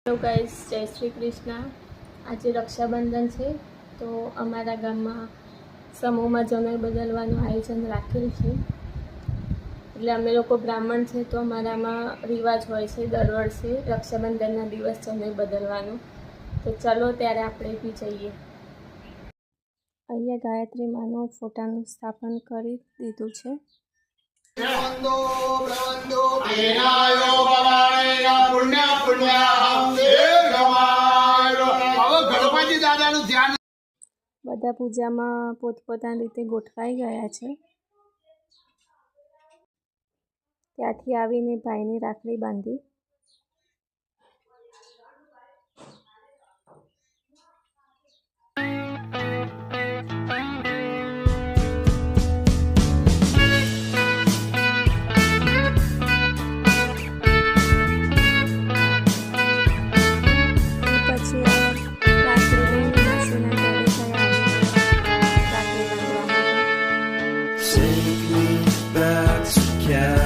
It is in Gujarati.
હેલો ગાઈસ, જય શ્રી કૃષ્ણ। આજે રક્ષાબંધન છે તો અમારા ગામમાં સમૂહમાં જનોઈ બદલવાનું આયોજન રાખેલ છે। એટલે અમે લોકો બ્રાહ્મણ છે તો અમારામાં રિવાજ હોય છે દર વર્ષે રક્ષાબંધનના દિવસ જનોઈ બદલવાનું। તો ચાલો ત્યારે આપણે બી જઈએ। અહીંયા ગાયત્રી માનું ફોટાનું સ્થાપન કરી દીધું છે। બધા પૂજામાં પોતપોતાની રીતે ગોઠવાઈ ગયા છે। ત્યાંથી આવીને ભાઈની રાખડી બાંધી। પછી રાખડી લઈને માસીના ઘરે ગયા રાખડી બાંધવા માટે।